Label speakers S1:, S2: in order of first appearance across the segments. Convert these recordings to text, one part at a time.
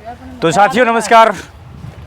S1: तो साथियों नमस्कार।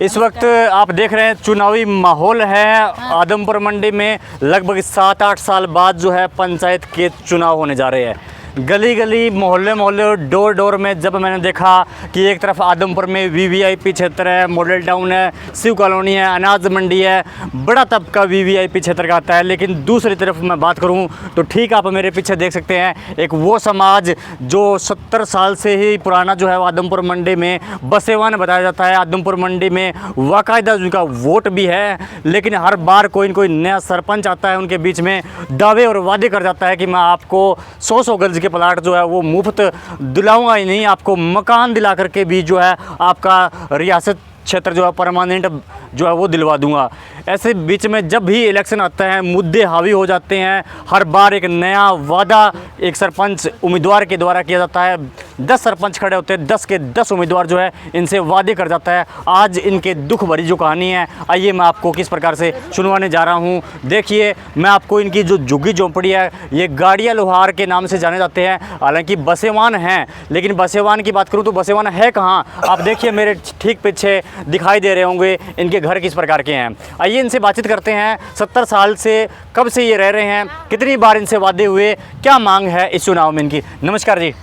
S1: इस वक्त आप देख रहे हैं चुनावी माहौल है आदमपुर मंडी में। लगभग 7-8 साल बाद जो है पंचायत के चुनाव होने जा रहे हैं। गली गली मोहल्ले मोहल्ले डोर डोर में जब मैंने देखा कि एक तरफ आदमपुर में वीवीआईपी क्षेत्र है, मॉडल टाउन है, शिव कॉलोनी है, अनाज मंडी है, बड़ा तबका वीवीआईपी क्षेत्र का आता है। लेकिन दूसरी तरफ मैं बात करूं तो ठीक आप मेरे पीछे देख सकते हैं एक वो समाज जो 70 साल से ही पुराना जो है आदमपुर मंडी में बसेवान बताया जाता है। आदमपुर मंडी में बाकायदा उनका वोट भी है, लेकिन हर बार कोई न कोई नया सरपंच आता है, उनके बीच में दावे और वादे कर जाता है कि मैं आपको 100 गज के प्लाट जो है वो मुफ्त दिलाऊंगा ही नहीं, आपको मकान दिला करके भी जो है आपका रियासत क्षेत्र जो है परमानेंट जो है वो दिलवा दूंगा। ऐसे बीच में जब भी इलेक्शन आता है मुद्दे हावी हो जाते हैं। हर बार एक नया वादा एक सरपंच उम्मीदवार के द्वारा किया जाता है। 10 सरपंच खड़े होते हैं, 10 के 10 उम्मीदवार जो है इनसे वादे कर जाता है। आज इनके दुख भरी जो कहानी है आइए मैं आपको किस प्रकार से सुनवाने जा रहा हूँ। देखिए मैं आपको इनकी जो झुग्गी झोंपड़ी है, ये गाड़िया लोहार के नाम से जाने जाते हैं। हालांकि बसेवान हैं, लेकिन बसेवान की बात करूँ तो बसेवान है कहाँ। आप देखिए मेरे ठीक पीछे दिखाई दे रहे होंगे इनके घर किस प्रकार के हैं। आइए इनसे बातचीत करते हैं। 70 साल से कब से ये रह रहे हैं, कितनी बार इनसे वादे हुए, क्या मांग है इस चुनाव में इनकी। नमस्कार जी।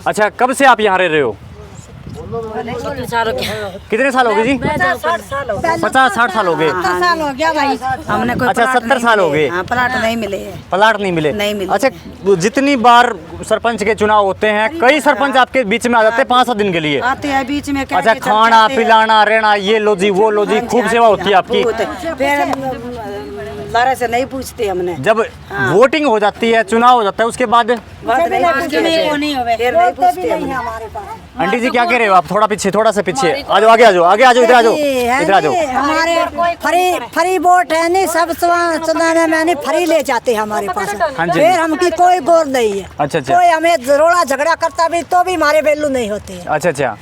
S1: अच्छा, कब से आप यहाँ रह रहे हो? कितने साल हो गए जी? 50-60 साल हो गए।
S2: साल हो गया भाई हमने कोई।
S1: अच्छा 70 साल हो गए।
S2: प्लाट नहीं मिले।
S1: प्लाट नहीं मिले?
S2: नहीं मिले।
S1: अच्छा, जितनी बार सरपंच के चुनाव होते हैं कई सरपंच आपके बीच में आ जाते हैं 5-7 दिन के लिए
S2: आते हैं बीच में।
S1: अच्छा, खाना पिलाना रहना ये लो जी वो लो जी, खूब सेवा होती है आपकी।
S2: फिर लारा से नहीं पूछते हमने।
S1: जब वोटिंग हो जाती है, चुनाव हो जाता है, उसके बाद आंटी जी क्या कह रहे हो आप? थोड़ा पीछे, थोड़ा सा पीछे आ जाओ, आगे आ जाओ, आगे आ जाओ, इधर आ जाओ, इधर आ जाओ।
S2: हमारे फ्री वोट है नहीं, सब चुनाव में नहीं फ्री ले जाते हैं हमारे पास।
S1: हाँ जी।
S2: फिर हमकी कोई गौर नहीं है।
S1: अच्छा अच्छा।
S2: कोई हमें रोड़ा झगड़ा करता भी तो भी हमारे वैल्यू नहीं होते हैं।
S1: अच्छा अच्छा।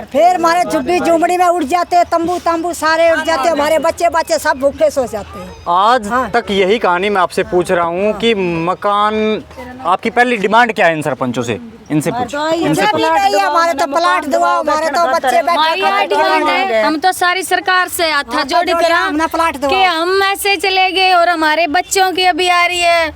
S2: फिर हमारे झुग्गी झुमड़ी में उड़ जाते हैं, तंबू तंबू सारे उड़ जाते हैं, हमारे बच्चे सब भूखे सो जाते हैं।
S1: आज तक यही कहानी मैं आपसे पूछ रहा हूँ कि मकान आपकी पहली डिमांड क्या है इन सरपंचों से? इनसे पूछ, इनसे पूछ।
S2: हमारे तो प्लाट दो, हमारे तो बच्चे बैठे।
S3: हम तो सारी सरकार से हाथ जोड़ कर कि हम ऐसे चले गए और हमारे बच्चों की अभी आ रही है,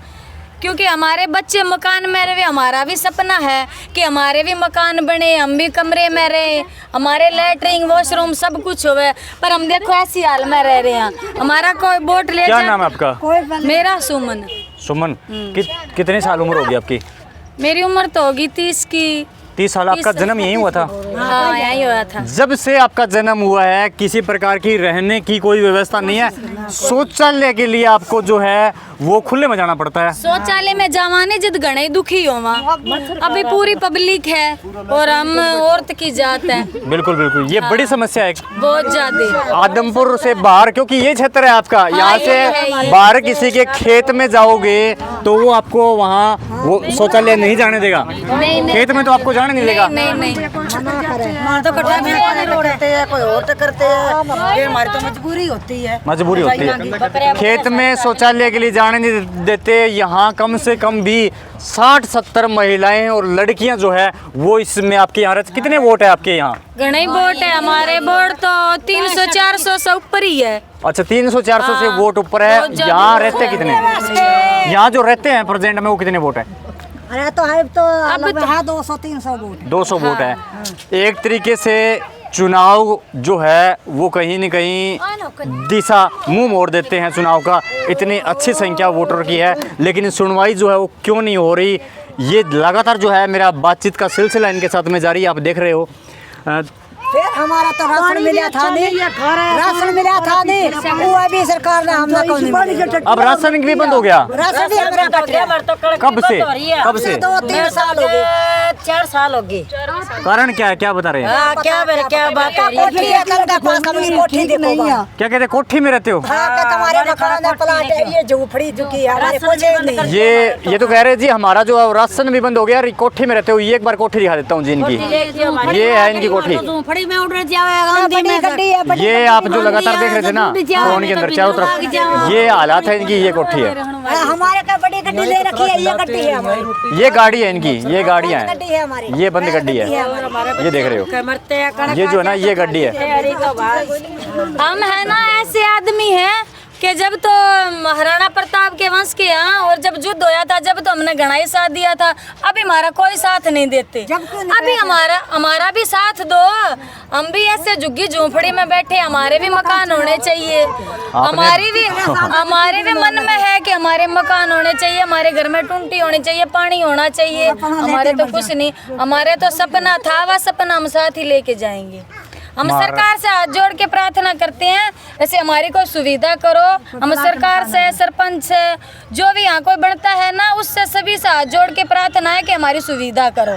S3: क्योंकि हमारे बच्चे मकान में रहे। हमारा भी सपना है कि हमारे भी मकान बने, हम भी कमरे में रहे, हमारे लैट्रिन वॉशरूम सब कुछ होवे। पर हम देखो ऐसी हाल में रह रहे हैं। हमारा कोई वोट ले।
S1: क्या नाम है आपका?
S3: मेरा सुमन।
S1: सुमन। कितने साल उम्र होगी आपकी?
S3: मेरी उम्र तो होगी 30 की।
S1: 30 साल। आपका जन्म यहीं हुआ था?
S3: हाँ, यही हुआ था।
S1: जब से आपका जन्म हुआ है किसी प्रकार की रहने की कोई व्यवस्था नहीं है? शौचालय के लिए आपको जो है वो खुले में जाना पड़ता है।
S3: शौचालय में जावाने जब गणे दुखी हो वहाँ। अभी पूरी पब्लिक है और हम औरत की जात है।
S1: बिल्कुल बिल्कुल, ये बड़ी समस्या है
S3: बहुत ज्यादा।
S1: आदमपुर से बाहर, क्योंकि ये क्षेत्र है आपका, यहाँ से बाहर किसी के खेत में जाओगे तो वो आपको वहाँ वो शौचालय नहीं जाने देगा। खेत में तो आपको जाने नहीं देगा।
S3: नहीं
S2: कोई और करते हैं, ये हमारी तो मजबूरी होती है।
S1: मजबूरी होती है। खेत में शौचालय के लिए जाने नहीं देते। यहाँ कम से कम भी 60-70 महिलाएं और लड़कियां जो है वो इसमें आपके यहाँ। कितने वोट है आपके यहाँ?
S3: घने वोट है हमारे। वोट तो 300-400 से ऊपर ही है।
S1: अच्छा, 300-400 से वोट ऊपर है। यहाँ रहते कितने? यहाँ जो रहते हैं प्रेजेंट में वो कितने वोट है?
S2: अरे तो है तो अब है 200-300 वोट।
S1: 200 वोट है। एक तरीके से चुनाव जो है वो कहीं न कहीं दिशा मुंह मोड़ देते हैं चुनाव का। इतनी अच्छी संख्या वोटर की है, लेकिन सुनवाई जो है वो क्यों नहीं हो रही। ये लगातार जो है मेरा बातचीत का सिलसिला इनके साथ में जारी है, आप देख रहे हो।
S2: फिर हमारा तो राशन मिला था नहीं, राशन मिला था नहीं, वो अभी सरकार ने हमने को नहीं मिला।
S1: अब राशन भी बंद हो गया।
S2: राशन भी हमारा कट गया।
S1: कब से? कब से?
S2: 2-3 साल हो गए। 4 साल हो गए।
S1: कारण क्या है, क्या बता रहे हैं?
S2: क्या बात हो रही है? कोठी देखो।
S1: क्या कहते हैं, कोठी में रहते हो?
S2: तुम्हारे मकान है, प्लाट है, ये झोपड़ी चुकी है, हमारे कुछ नहीं।
S1: ये तो कह रहे जी हमारा जो राशन भी बंद हो गया, कोठी में रहते हो। ये एक बार कोठी दिखा देता हूँ जी इनकी। ये है इनकी कोठी।
S2: गाड़ी में उड़ जाएगा।
S1: ये आप जो लगातार देख रहे थे ना फोन के अंदर चारों तरफ, ये हालात है इनकी। ये कोठी है,
S2: हमारे का बड़ी गड्डी ले रखी है, ये गड्डी है हमारी,
S1: ये गाड़ी है इनकी, ये गाड़ियाँ
S2: गड्डी
S1: हैं,
S2: है हमारी,
S1: ये बंद गड्डी है, ये देख रहे हो, ये जो है ना ये गड्डी है।
S3: हम है ना ऐसे आदमी हैं कि जब तो महाराणा प्रताप के वंश के यहाँ, और जब युद्ध होया था जब तो हमने घना ही साथ दिया था। अभी हमारा कोई साथ नहीं देते, अभी हमारा भी साथ दो। हम भी ऐसे झुग्गी झोंपड़ी में बैठे, हमारे भी मकान होने चाहिए। हमारे भी मन में है कि हमारे मकान होने चाहिए, हमारे घर में टूंटी होनी चाहिए, पानी होना चाहिए। हमारे तो कुछ नहीं, हमारे तो सपना था, वह सपना हम साथ ही लेके जाएंगे। हम सरकार से हाथ जोड़ के प्रार्थना करते हैं, ऐसे हमारी कोई सुविधा करो। हम सरकार से, सरपंच से, जो भी यहाँ कोई बनता है ना, उससे सभी से हाथ जोड़ के प्रार्थना है कि हमारी सुविधा करो।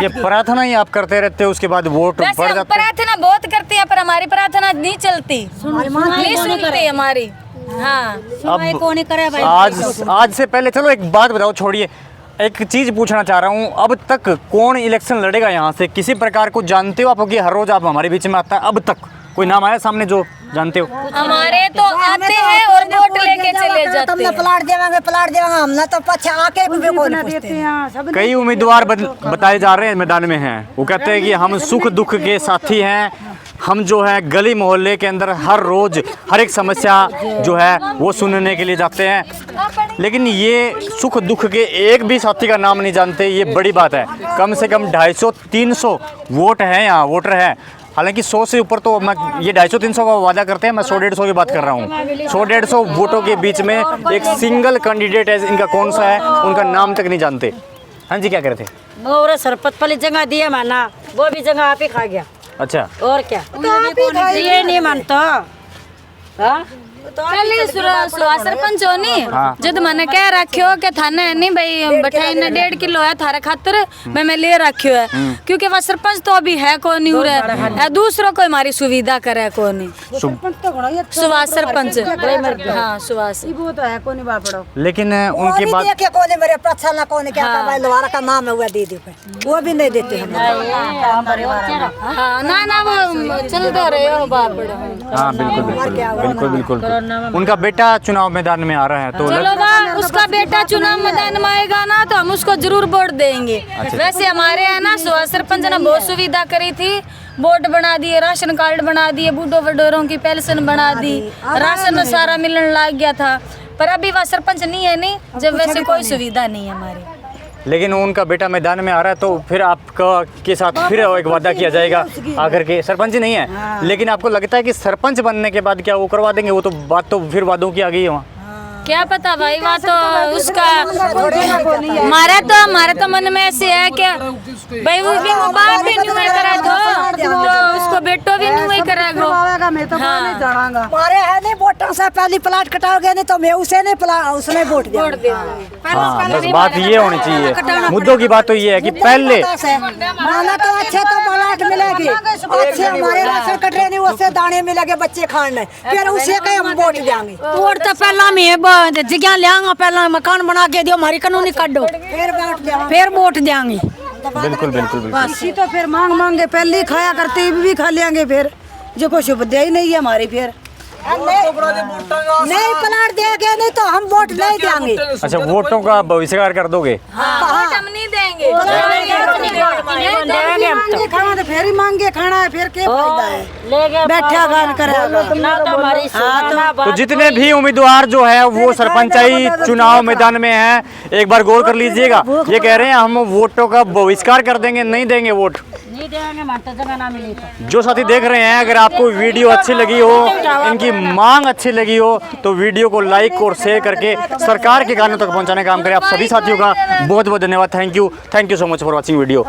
S1: ये प्रार्थना ही आप करते रहते हो, उसके बाद वोट बढ़ जाते हैं।
S3: प्रार्थना बहुत करते हैं पर हमारी प्रार्थना नहीं चलती, नहीं सुनती हमारी। हाँ,
S1: अब आज से पहले चलो एक बात बताओ, छोड़िए, एक चीज पूछना चाह रहा हूँ, अब तक कौन इलेक्शन लड़ेगा यहाँ से? किसी प्रकार को जानते हो आप कि हर रोज आप हमारे बीच में आता है? अब तक कोई नाम आया सामने जो जानते हो?
S3: हमारे तो आते हैं और वोट लेके चले जाते हैं।
S2: प्लाट देवांगे हमने तो पछा आके भी कौन पूछते हैं।
S1: कई उम्मीदवार बताए जा रहे हैं मैदान में हैं, वो कहते हैं कि हम सुख दुख के साथी हैं, हम जो है गली मोहल्ले के अंदर हर रोज हर एक समस्या जो है वो सुनने के लिए जाते हैं। लेकिन ये सुख दुख के एक भी साथी का नाम नहीं जानते, ये बड़ी बात है। कम से कम 250-300 वोट हैं यहाँ, वोटर हैं। हालांकि 100 से ऊपर तो मैं ये 250-300 का वादा करते हैं, मैं 100-150 की बात कर रहा हूँ। 100-150 वोटों के बीच में एक सिंगल कैंडिडेट है, इनका कौन सा है उनका नाम तक नहीं जानते। हाँ जी, क्या कह रहे थे?
S4: और सरपत वाली जगह दिया माना, वो भी जगह आप ही खा गया।
S1: अच्छा,
S4: और क्या ये नहीं मानता।
S3: सरपंच हो नी जब मैंने कह रखियो कि थाने नहीं भाई बठाई ने 1.5 किलो है थारे खातर मैं ले रखियो है, क्योंकि वह सरपंच तो अभी है कौन नहीं उरे, दूसरों को हमारी सुविधा करे कौन नहीं। सुभाष सरपंच, हाँ सुभाष,
S4: वो तो है कौन बापड़ो।
S1: लेकिन उनकी बात
S2: देखे कौन मेरे प्रच्छन ना कौन क्या भाई लोहारा का नाम है, वो दीदी पे वो भी नहीं देते हम।
S3: हाँ ना वो चलते रहे हो बापड़ो।
S1: हाँ बिल्कुल बिल्कुल। उनका बेटा चुनाव मैदान में आ रहा है तो
S3: चलो वाह, उसका बेटा चुनाव मैदान में आएगा ना तो हम उसको जरूर वोट देंगे। वैसे हमारे यहाँ ना सुभाष सरपंच ने बहुत सुविधा करी थी, बोर्ड बना दिए, राशन कार्ड बना दिए, बूढ़ों वडोरों की पेंशन बना दी, राशन सारा मिलने लग गया था। पर अभी वह सरपंच नहीं है, नहीं जब वैसे कोई सुविधा नहीं है हमारी।
S1: लेकिन उनका बेटा मैदान में आ रहा है तो फिर आपका के साथ फिर एक वादा किया जाएगा आकर के। सरपंच नहीं है, लेकिन आपको लगता है कि सरपंच बनने के बाद क्या वो करवा देंगे? वो तो बात तो फिर वादों की आ गई है वहाँ।
S3: क्या पता भाई, वह तो उसका हमारे तो मन में ऐसे है कि भाई वो भी वो बाप भी नहीं हुए करे तो उसको बेटो भी नहीं हुए करेगा।
S2: हमारे है नहीं वोटर से पहली प्लाट कटाओगे नहीं तो मैं उसे नहीं उसने वोट दिया।
S1: हाँ, बस बात ये होनी चाहिए, मुद्दों की बात तो ये है कि पहले
S2: माना तो अच्छे तो प्लाट मिलेगी, अच्छे हमारे राशन कट रहे नहीं उससे दाने मिलेंगे बच्चे खाने, फिर उसे के हम वोट देंगे।
S4: वोट तो पहला में जगह लियांगा, पहला मकान बना के दियो, हमारी कानूनी काटो, फिर वोट देंगे।
S1: बिल्कुल
S4: इसी तो फिर मांग के पहले खाया करते भी खा लेंगे, फिर जो कोई सुविधा ही नहीं है हमारी। फिर
S2: नहीं प्लाट देंगे नहीं तो हम वोट नहीं देंगे।
S1: अच्छा, वोटों का बहिष्कार कर दोगे?
S3: हम नहीं देंगे,
S4: खाना तो फिर ही मांगे खाना है, फिर क्या फायदा है बैठा गान करेगा।
S1: तो जितने भी उम्मीदवार जो है वो सरपंचाई चुनाव मैदान में हैं, एक बार गौर कर लीजिएगा। ये कह रहे हैं हम वोटों का बहिष्कार कर देंगे, नहीं देंगे वोट,
S4: नहीं देंगे, जगह ना मिली तो।
S1: जो साथी देख रहे हैं, अगर आपको वीडियो अच्छी लगी हो, इनकी मांग अच्छी लगी हो तो वीडियो को लाइक और शेयर करके सरकार के कानों तक पहुंचाने का काम करें। आप सभी साथियों का बहुत बहुत धन्यवाद। Thank you so much for watching video.